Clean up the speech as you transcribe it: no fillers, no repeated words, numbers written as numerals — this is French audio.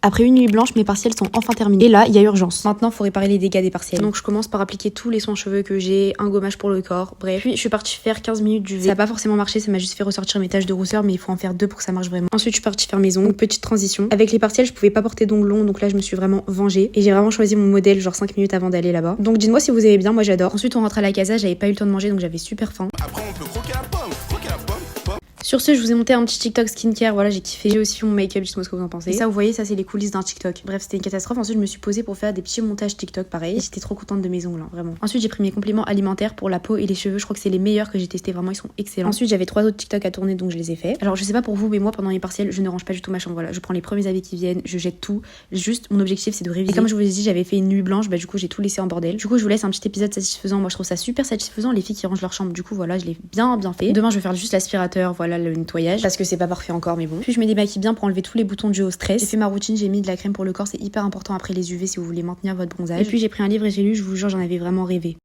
Après une nuit blanche, mes partiels sont enfin terminés. Et là, il y a urgence. Maintenant, faut réparer les dégâts des partiels. Donc je commence par appliquer tous les soins cheveux que j'ai, un gommage pour le corps, bref. Puis je suis partie faire 15 minutes d'UV. Ça a pas forcément marché, ça m'a juste fait ressortir mes taches de rousseur, mais il faut en faire 2 pour que ça marche vraiment. Ensuite, je suis partie faire mes ongles, petite transition. Avec les partiels, je pouvais pas porter d'ongles longs, donc là, je me suis vraiment vengée. Et j'ai vraiment choisi mon modèle, genre 5 minutes avant d'aller là-bas. Donc dites-moi si vous aimez bien, moi j'adore. Ensuite, on rentre à la casa, j'avais pas eu le temps de manger, donc j'avais super faim. Après, on peut croquer la pomme, croquer la pomme. Sur ce, je vous ai monté un petit TikTok skincare, voilà, j'ai kiffé. J'ai aussi mon make-up, dites-moi ce que vous en pensez. Et ça, vous voyez, ça c'est les coulisses d'un TikTok. Bref, c'était une catastrophe. Ensuite, je me suis posée pour faire des petits montages TikTok pareil. Et j'étais trop contente de mes ongles, hein, vraiment. Ensuite, j'ai pris mes compléments alimentaires pour la peau et les cheveux. Je crois que c'est les meilleurs que j'ai testés, vraiment, ils sont excellents. Ensuite, j'avais 3 autres TikTok à tourner, donc je les ai fait. Alors, je sais pas pour vous, mais moi, pendant mes partiels, je ne range pas du tout ma chambre. Voilà, je prends les premiers habits qui viennent, je jette tout. Juste, mon objectif, c'est de réviser. Et comme je vous l'ai dit, j'avais fait une nuit blanche, bah du coup, j'ai tout laissé en bordel. Du coup, je vous laisse un petit épisode satisfaisant. Moi, je trouve ça super satisfaisant, les filles qui rangent leur chambre. Du coup, voilà, je l'ai bien fait. Demain, je vais faire juste l'aspirateur, voilà, le nettoyage. Parce que c'est pas parfait encore, mais bon. Puis je me démaquille bien pour enlever tous les boutons dus au stress. J'ai fait ma routine, j'ai mis de la crème pour le corps, c'est hyper important après les UV si vous voulez maintenir votre bronzage. Et puis j'ai pris un livre et j'ai lu, je vous jure, j'en avais vraiment rêvé.